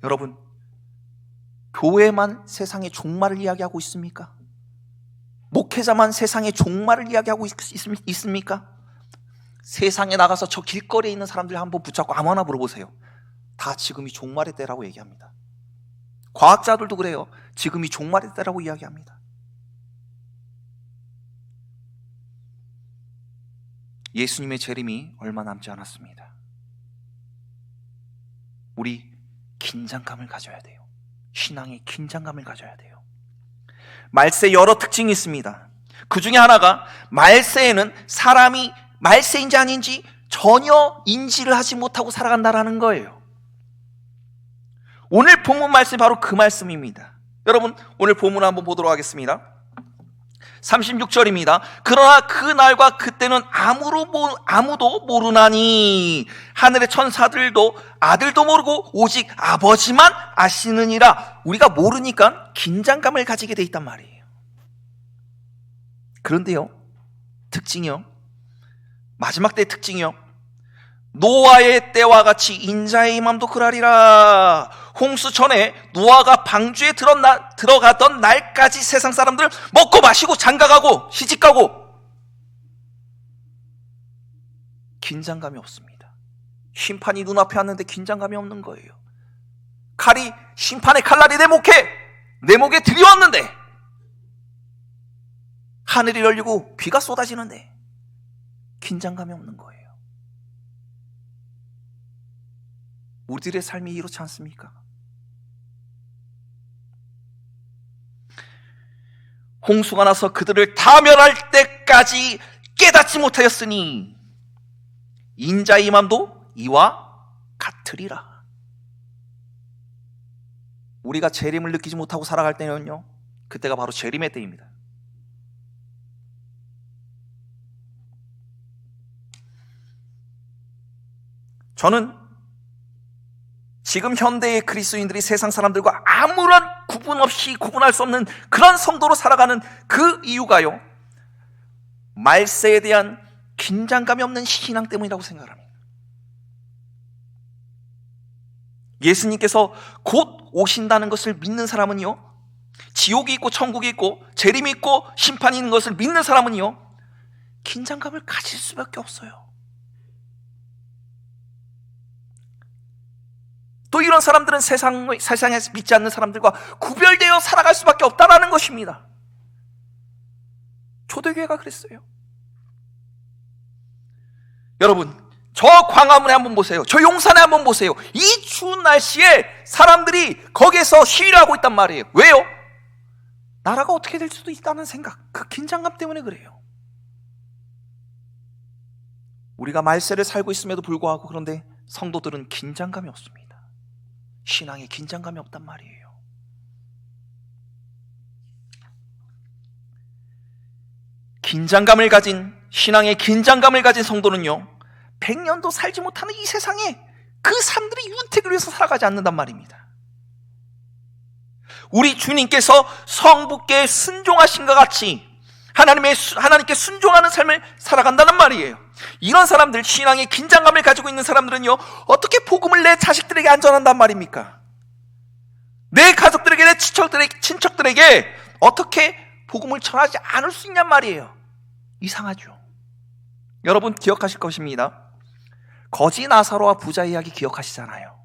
여러분, 교회만 세상의 종말을 이야기하고 있습니까? 목회자만 세상의 종말을 이야기하고 있습니까? 세상에 나가서 저 길거리에 있는 사람들 한번 붙잡고 아무나 물어보세요. 다 지금이 종말의 때라고 얘기합니다. 과학자들도 그래요. 지금이 종말의 때라고 이야기합니다. 예수님의 재림이 얼마 남지 않았습니다. 우리 긴장감을 가져야 돼요. 신앙의 긴장감을 가져야 돼요. 말세에 여러 특징이 있습니다. 그 중에 하나가, 말세에는 사람이 말세인지 아닌지 전혀 인지를 하지 못하고 살아간다라는 거예요. 오늘 본문 말씀이 바로 그 말씀입니다. 여러분, 오늘 본문을 한번 보도록 하겠습니다. 36절입니다. 그러나 그 날과 그때는 아무도 모르나니 하늘의 천사들도 아들도 모르고 오직 아버지만 아시느니라. 우리가 모르니까 긴장감을 가지게 돼 있단 말이에요. 그런데요, 특징이요, 마지막 때의 특징이요, 노아의 때와 같이 인자의 임함도 그러하리라. 홍수 전에 노아가 방주에 들어가던 날까지 세상 사람들 먹고 마시고 장가가고 시집가고 긴장감이 없습니다. 심판이 눈앞에 왔는데 긴장감이 없는 거예요. 심판의 칼날이 내 목에 들이왔는데, 하늘이 열리고 비가 쏟아지는데 긴장감이 없는 거예요. 우리들의 삶이 이렇지 않습니까? 홍수가 나서 그들을 다 멸할 때까지 깨닫지 못하였으니 인자의 임함도 이와 같으리라. 우리가 재림을 느끼지 못하고 살아갈 때는요, 그때가 바로 재림의 때입니다. 저는 지금 현대의 그리스도인들이 세상 사람들과 아무런 구분 없이 구분할 수 없는 그런 성도로 살아가는 그 이유가요, 말세에 대한 긴장감이 없는 신앙 때문이라고 생각합니다. 예수님께서 곧 오신다는 것을 믿는 사람은요, 지옥이 있고 천국이 있고 재림이 있고 심판이 있는 것을 믿는 사람은요, 긴장감을 가질 수밖에 없어요. 또 이런 사람들은 세상에서 믿지 않는 사람들과 구별되어 살아갈 수밖에 없다는 것입니다. 초대교회가 그랬어요. 여러분, 저 광화문에 한번 보세요. 저 용산에 한번 보세요. 이 추운 날씨에 사람들이 거기에서 시위를 하고 있단 말이에요. 왜요? 나라가 어떻게 될 수도 있다는 생각, 그 긴장감 때문에 그래요. 우리가 말세를 살고 있음에도 불구하고 그런데 성도들은 긴장감이 없습니다. 신앙에 긴장감이 없단 말이에요. 긴장감을 가진, 신앙에 긴장감을 가진 성도는요, 100년도 살지 못하는 이 세상에 그 사람들이 윤택을 위해서 살아가지 않는단 말입니다. 우리 주님께서 성부께 순종하신 것 같이 하나님께 순종하는 삶을 살아간다는 말이에요. 이런 사람들, 신앙의 긴장감을 가지고 있는 사람들은요, 어떻게 복음을 내 자식들에게 안전한단 말입니까? 내 가족들에게, 내 친척들에게 어떻게 복음을 전하지 않을 수 있냔 말이에요. 이상하죠. 여러분 기억하실 것입니다. 거지 나사로와 부자 이야기 기억하시잖아요.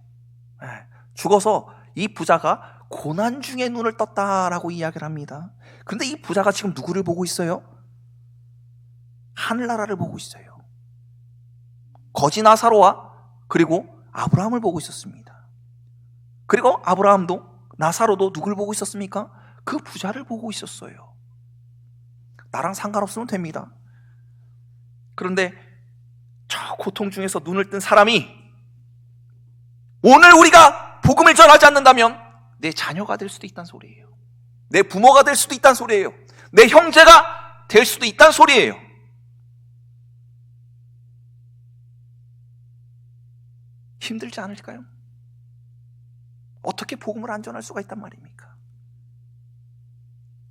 죽어서 이 부자가 고난 중에 눈을 떴다라고 이야기를 합니다. 그런데 이 부자가 지금 누구를 보고 있어요? 하늘나라를 보고 있어요. 거지 나사로와 그리고 아브라함을 보고 있었습니다. 그리고 아브라함도 나사로도 누굴 보고 있었습니까? 그 부자를 보고 있었어요. 나랑 상관없으면 됩니다. 그런데 저 고통 중에서 눈을 뜬 사람이 오늘 우리가 복음을 전하지 않는다면 내 자녀가 될 수도 있다는 소리예요. 내 부모가 될 수도 있다는 소리예요. 내 형제가 될 수도 있다는 소리예요. 힘들지 않을까요? 어떻게 복음을 안 전할 수가 있단 말입니까?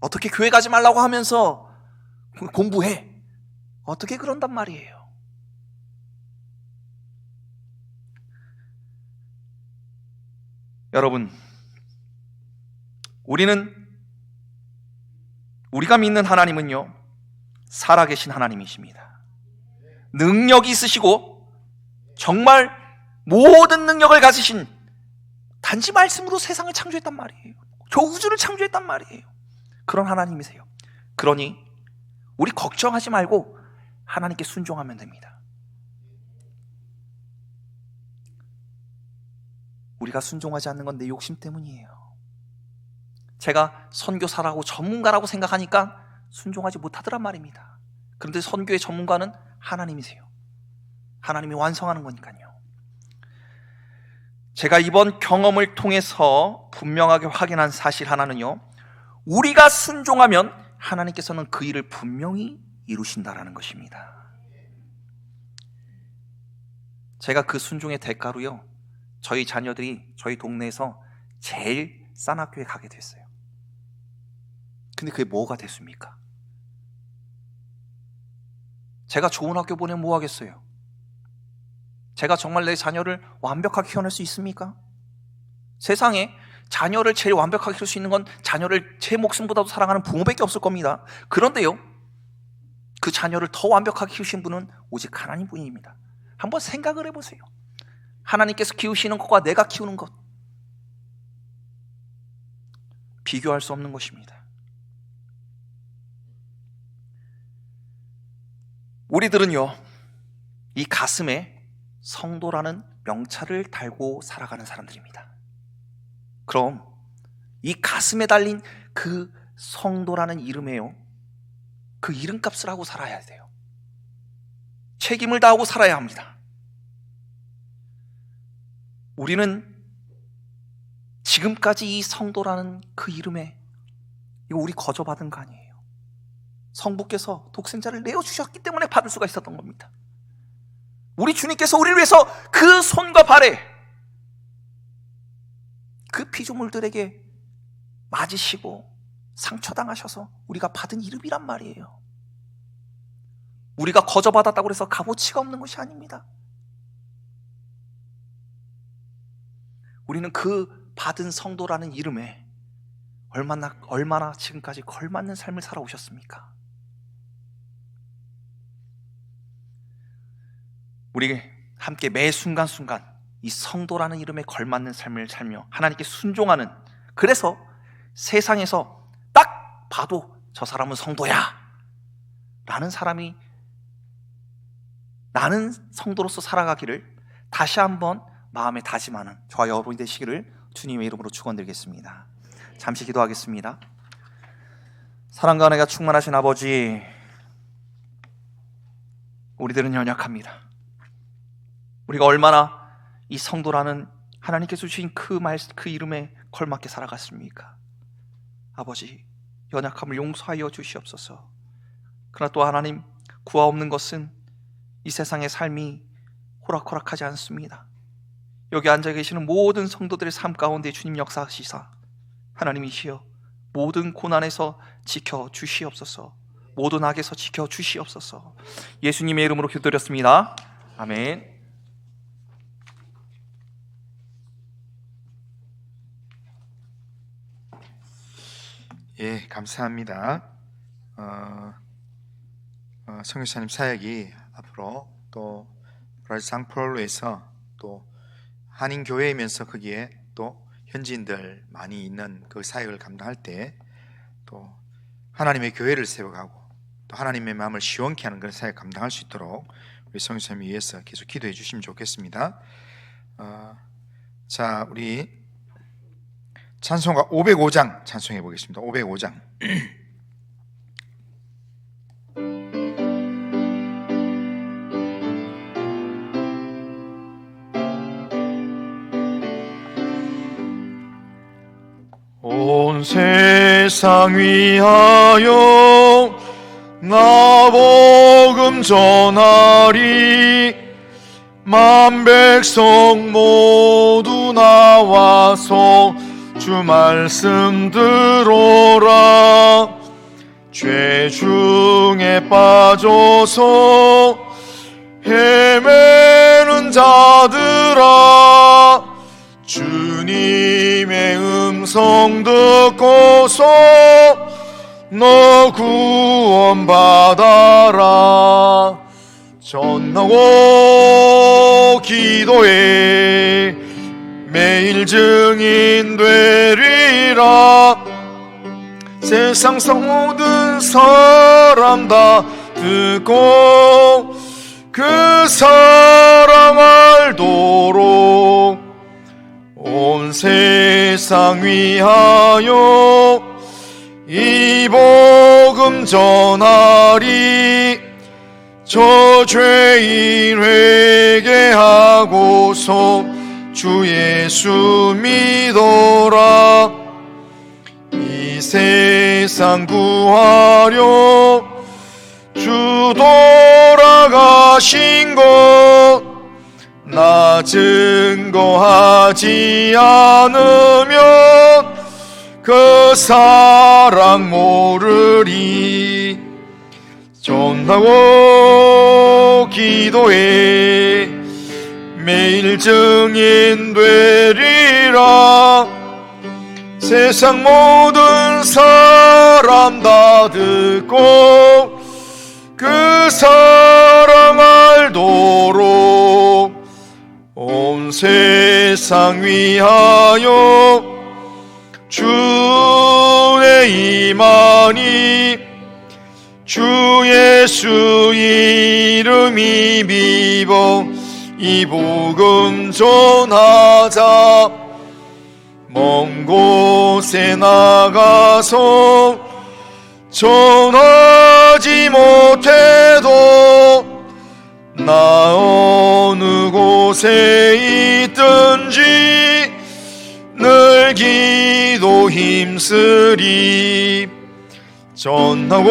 어떻게 교회 가지 말라고 하면서 공부해? 어떻게 그런단 말이에요? 여러분, 우리가 믿는 하나님은요, 살아계신 하나님이십니다. 능력이 있으시고 정말 모든 능력을 가지신, 단지 말씀으로 세상을 창조했단 말이에요. 저 우주를 창조했단 말이에요. 그런 하나님이세요. 그러니 우리 걱정하지 말고 하나님께 순종하면 됩니다. 우리가 순종하지 않는 건 내 욕심 때문이에요. 제가 선교사라고 전문가라고 생각하니까 순종하지 못하더란 말입니다. 그런데 선교의 전문가는 하나님이세요. 하나님이 완성하는 거니까요. 제가 이번 경험을 통해서 분명하게 확인한 사실 하나는요, 우리가 순종하면 하나님께서는 그 일을 분명히 이루신다라는 것입니다. 제가 그 순종의 대가로요, 저희 자녀들이 저희 동네에서 제일 싼 학교에 가게 됐어요. 근데 그게 뭐가 됐습니까? 제가 좋은 학교 보내면 뭐 하겠어요? 제가 정말 내 자녀를 완벽하게 키워낼 수 있습니까? 세상에 자녀를 제일 완벽하게 키울 수 있는 건 자녀를 제 목숨보다도 사랑하는 부모밖에 없을 겁니다. 그런데요, 그 자녀를 더 완벽하게 키우신 분은 오직 하나님뿐입니다. 한번 생각을 해보세요. 하나님께서 키우시는 것과 내가 키우는 것, 비교할 수 없는 것입니다. 우리들은요, 이 가슴에 성도라는 명찰을 달고 살아가는 사람들입니다. 그럼 이 가슴에 달린 그 성도라는 이름에요, 그 이름값을 하고 살아야 돼요. 책임을 다하고 살아야 합니다. 우리는 지금까지 이 성도라는 그 이름에, 이거 우리 거저받은 거 아니에요. 성부께서 독생자를 내어주셨기 때문에 받을 수가 있었던 겁니다. 우리 주님께서 우리를 위해서 그 손과 발에 그 피조물들에게 맞으시고 상처당하셔서 우리가 받은 이름이란 말이에요. 우리가 거저받았다고 해서 값어치가 없는 것이 아닙니다. 우리는 그 받은 성도라는 이름에 얼마나 지금까지 걸맞는 삶을 살아오셨습니까? 우리 함께 매 순간순간 이 성도라는 이름에 걸맞는 삶을 살며 하나님께 순종하는, 그래서 세상에서 딱 봐도 저 사람은 성도야 라는 사람이, 나는 성도로서 살아가기를 다시 한번 마음에 다짐하는 저와 여러분이 되시기를 주님의 이름으로 축원드리겠습니다. 잠시 기도하겠습니다. 사랑과 은혜가 충만하신 아버지, 우리들은 연약합니다. 우리가 얼마나 이 성도라는 하나님께서 주신 그 이름에 걸맞게 살아갔습니까? 아버지, 연약함을 용서하여 주시옵소서. 그러나 또 하나님, 구하 없는 것은 이 세상의 삶이 호락호락하지 않습니다. 여기 앉아 계시는 모든 성도들의 삶 가운데 주님 역사하시사 하나님이시여 모든 고난에서 지켜주시옵소서, 모든 악에서 지켜주시옵소서. 예수님의 이름으로 기도드렸습니다. 아멘. 예, 감사합니다. 성교사님 사역이 앞으로 또 브라질 상파울루에서 또 한인교회이면서 거기에 또 현지인들 많이 있는 그 사역을 감당할 때 또 하나님의 교회를 세워가고 또 하나님의 마음을 시원케 하는 그런 사역 감당할 수 있도록 우리 성교사님 위해서 계속 기도해 주시면 좋겠습니다. 자, 우리 찬송가 505장 찬송해 보겠습니다. 505장. 온 세상 위하여 나 복음 전하리, 만 백성 모두 나와서 주 말씀 들어라. 죄 중에 빠져서 헤매는 자들아, 주님의 음성 듣고서 너 구원 받아라. 전하고 기도해 매일 증인 되리라. 세상 모든 사람 다 듣고 그 사랑 알도록 온 세상 위하여 이 복음 전하리. 저 죄인 회개하고서 주 예수 믿어라. 이 세상 구하려 주 돌아가신 것 나 증거하지 않으면 그 사랑 모르리. 전하고 기도해 매일 증인 되리라. 세상 모든 사람 다 듣고 그 사랑 알도록 온 세상 위하여 주의 임하니. 주 예수 이름이 비버 이 복음 전하자. 먼 곳에 나가서 전하지 못해도 나 어느 곳에 있든지 늘 기도 힘쓰리. 전하고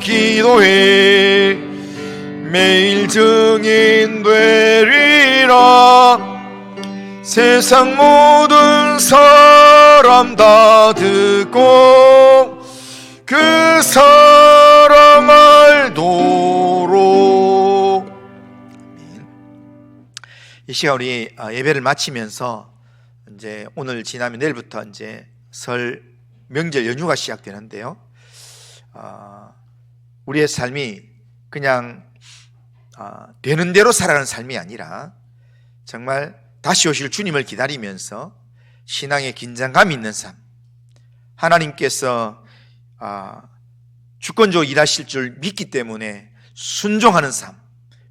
기도해 매일 증인 되리라. 세상 모든 사람 다 듣고 그 사랑 알도록. 이 시간 우리 예배를 마치면서 이제 오늘 지나면 내일부터 이제 설 명절 연휴가 시작되는데요. 우리의 삶이 그냥 되는 대로 살아가는 삶이 아니라 정말 다시 오실 주님을 기다리면서 신앙의 긴장감이 있는 삶, 하나님께서 주권적으로 일하실 줄 믿기 때문에 순종하는 삶,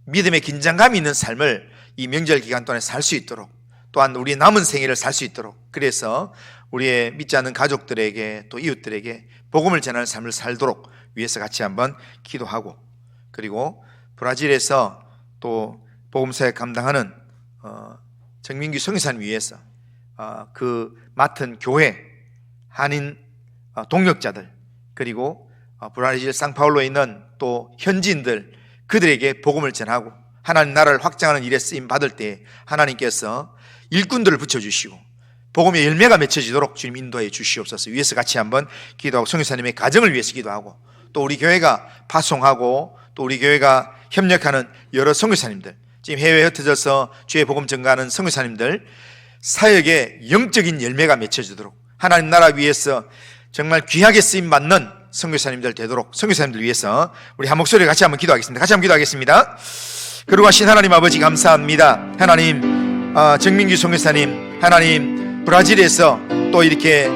믿음의 긴장감이 있는 삶을 이 명절 기간 동안에 살 수 있도록, 또한 우리의 남은 생애를 살 수 있도록, 그래서 우리의 믿지 않는 가족들에게 또 이웃들에게 복음을 전하는 삶을 살도록 위해서 같이 한번 기도하고, 그리고 브라질에서 또 복음사역 감당하는 정민규 선교사님 위해서 그 맡은 교회, 한인 동역자들, 그리고 브라질 상파울로에 있는 또 현지인들, 그들에게 복음을 전하고 하나님 나라를 확장하는 일에 쓰임 받을 때 하나님께서 일꾼들을 붙여주시고 복음의 열매가 맺혀지도록 주님 인도해 주시옵소서. 위해서 같이 한번 기도하고, 선교사님의 가정을 위해서 기도하고, 또 우리 교회가 파송하고 또 우리 교회가 협력하는 여러 선교사님들, 지금 해외에 흩어져서 주의 복음 전가하는 선교사님들 사역에 영적인 열매가 맺혀지도록, 하나님 나라 위해서 정말 귀하게 쓰임 받는 선교사님들 되도록, 선교사님들 위해서 우리 한 목소리 같이 한번 기도하겠습니다. 같이 한번 기도하겠습니다. 거룩하신 하나님 아버지 감사합니다. 하나님 정민규 선교사님, 하나님 브라질에서 또 이렇게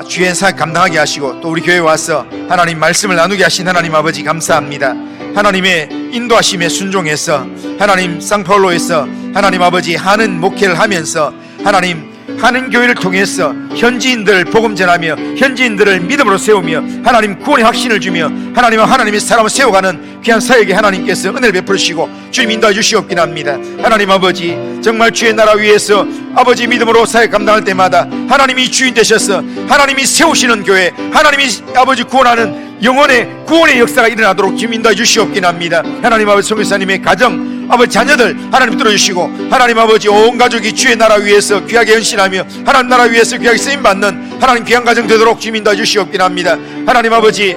주연 사역 감당하게 하시고 또 우리 교회에 와서 하나님 말씀을 나누게 하신 하나님 아버지 감사합니다. 하나님의 인도하심에 순종해서 하나님 상파울로에서 하나님 아버지 하는 목회를 하면서 하나님 하는 교회를 통해서 현지인들 복음 전하며 현지인들을 믿음으로 세우며 하나님 구원의 확신을 주며 하나님과 하나님의 사람을 세워가는 귀한 사역에 하나님께서 은혜를 베풀으시고 주님 인도해 주시옵긴 합니다. 하나님 아버지 정말 주의 나라 위해서 아버지 믿음으로 사역 감당할 때마다 하나님이 주인 되셔서 하나님이 세우시는 교회, 하나님이 아버지 구원하는 영혼의 구원의 역사가 일어나도록 주님 인도해 주시옵긴 합니다. 하나님 아버지 선교사님의 가정 아버지 자녀들 하나님 들어주시고 하나님 아버지 온 가족이 주의 나라 위해서 귀하게 헌신하며 하나님 나라 위해서 귀하게 쓰임받는 하나님 귀한 가정 되도록 주님 인도해 주시옵긴 합니다. 하나님 아버지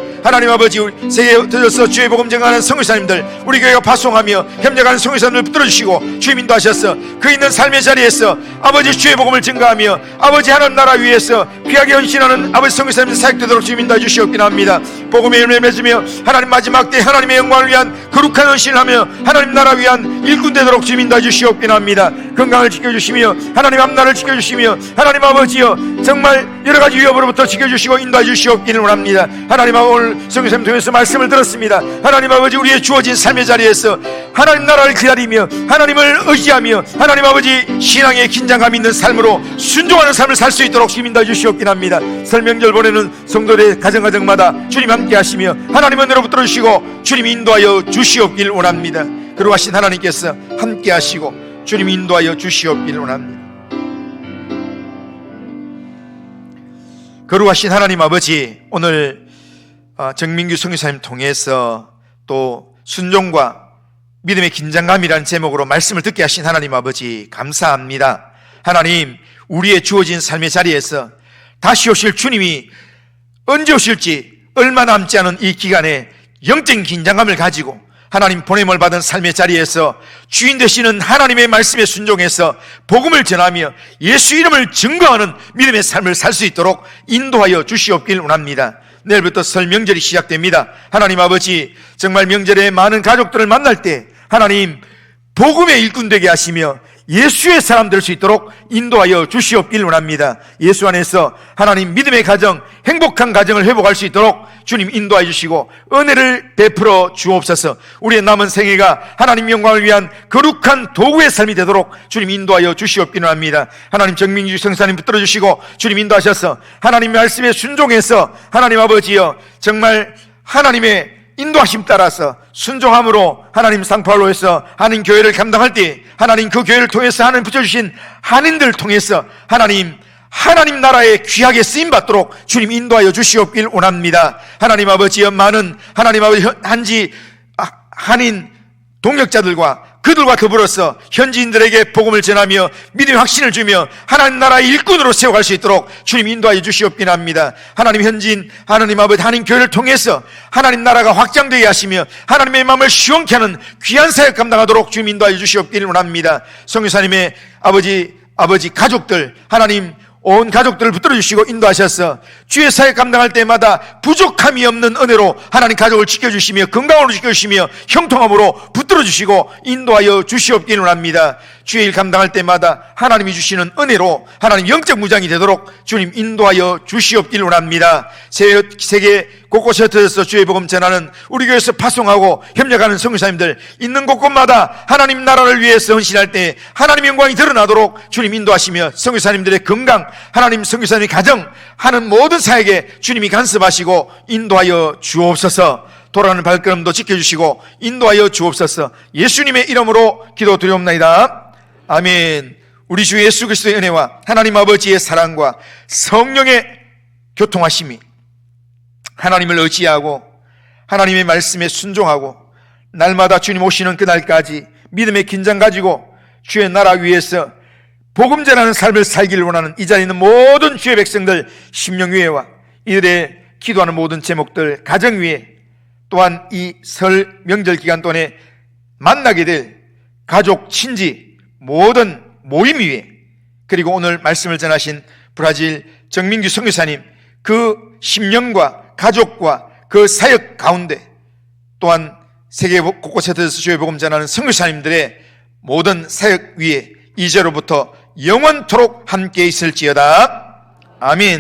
세계에 흩어져서 주의 복음 전하는 선교사님들, 우리 교회가 파송하며 협력하는 선교사님들 붙들어주시고 주님 인도하셔서 그 있는 삶의 자리에서 아버지 주의 복음을 증거하며 아버지 하나님 나라 위해서 귀하게 헌신하는 아버지 선교사님들 사역되도록 주님 인도해 주시옵긴 합니다. 복음의 열매 맺으며 하나님 마지막 때 하나님의 영광을 위한 거룩한 헌신을 하며 하나님 나라 위한 일꾼 되도록 주님 인도해 주시옵긴 합니다. 건강을 지켜주시며 하나님 앞날을 지켜주시며 하나님 아버지여 정말 여러가지 위협으로부터 지켜주시고 인도해 주시옵기를 원합니다. 하나님 아버지 오늘 성교사님 통해서 말씀을 들었습니다. 하나님 아버지 우리의 주어진 삶의 자리에서 하나님 나라를 기다리며 하나님을 의지하며 하나님 아버지 신앙의 긴장감 있는 삶으로 순종하는 삶을 살 수 있도록 주님 인도해 주시옵긴 합니다. 설명절 보내는 성도들의 가정마다 주님 함께 하시며 하나님 은혜로 붙들어주시고 주님 인도하여 주시옵길 원합니다. 거룩하신 하나님께서 함께 하시고 주님 인도하여 주시옵길 원합니다. 거룩하신 하나님 아버지, 오늘 정민규 선교사님 통해서 또 순종과 믿음의 긴장감이라는 제목으로 말씀을 듣게 하신 하나님 아버지 감사합니다. 하나님, 우리의 주어진 삶의 자리에서 다시 오실 주님이 언제 오실지 얼마 남지 않은 이 기간에 영적인 긴장감을 가지고 하나님 보냄을 받은 삶의 자리에서 주인 되시는 하나님의 말씀에 순종해서 복음을 전하며 예수 이름을 증거하는 믿음의 삶을 살 수 있도록 인도하여 주시옵길 원합니다. 내일부터 설 명절이 시작됩니다. 하나님 아버지 정말 명절에 많은 가족들을 만날 때 하나님 복음의 일꾼 되게 하시며 예수의 사람 될 수 있도록 인도하여 주시옵길 원합니다. 예수 안에서 하나님 믿음의 가정, 행복한 가정을 회복할 수 있도록 주님 인도해 주시고 은혜를 베풀어 주옵소서. 우리의 남은 생애가 하나님 영광을 위한 거룩한 도구의 삶이 되도록 주님 인도하여 주시옵길 원합니다. 하나님 정민주 성사님 붙들어 주시고 주님 인도하셔서 하나님 말씀에 순종해서 하나님 아버지여 정말 하나님의 인도하심 따라서 순종함으로 하나님 상파울로에서 한인 교회를 감당할 때 하나님 그 교회를 통해서 하나님 붙여주신 한인들을 통해서 하나님 나라에 귀하게 쓰임받도록 주님 인도하여 주시옵길 원합니다. 하나님 아버지여 많은 하나님 아버지 한인 동역자들과 그들과 더불어서 현지인들에게 복음을 전하며 믿음의 확신을 주며 하나님 나라의 일꾼으로 세워갈 수 있도록 주님 인도하여 주시옵기합니다. 하나님 현지인, 하나님 아버지, 하나님 교회를 통해서 하나님 나라가 확장되게 하시며 하나님의 마음을 시원케 하는 귀한 사역 감당하도록 주님 인도하여 주시옵기를 원합니다. 성교사님의 아버지 가족들, 하나님 온 가족들을 붙들어 주시고 인도하셔서 주의 사역 감당할 때마다 부족함이 없는 은혜로 하나님 가족을 지켜주시며 건강으로 지켜주시며 형통함으로 붙들어 주시고 인도하여 주시옵기를 원합니다. 주의 일 감당할 때마다 하나님이 주시는 은혜로 하나님 영적 무장이 되도록 주님 인도하여 주시옵기를 원합니다. 세계 곳곳에 흩어져서 주의 복음 전하는 우리 교회에서 파송하고 협력하는 선교사님들 있는 곳곳마다 하나님 나라를 위해서 헌신할 때 하나님의 영광이 드러나도록 주님 인도하시며 선교사님들의 건강, 하나님 선교사님의 가정 하는 모든 사역에 주님이 간섭하시고 인도하여 주옵소서. 돌아가는 발걸음도 지켜주시고 인도하여 주옵소서. 예수님의 이름으로 기도드리옵나이다. 아멘. 우리 주 예수 그리스도의 은혜와 하나님 아버지의 사랑과 성령의 교통하심이 하나님을 의지하고 하나님의 말씀에 순종하고 날마다 주님 오시는 그날까지 믿음의 긴장 가지고 주의 나라 위에서 복음 전하는 삶을 살기를 원하는 이 자리에 있는 모든 주의 백성들 심령 위에와 이들의 기도하는 모든 제목들 가정 위에 또한 이 설 명절 기간 동안에 만나게 될 가족, 친지 모든 모임 위에 그리고 오늘 말씀을 전하신 브라질 정민규 선교사님 그 심령과 가족과 그 사역 가운데 또한 세계 곳곳에 들어서 주의 복음 전하는 선교사님들의 모든 사역 위에 이제로부터 영원토록 함께 있을지어다. 아멘.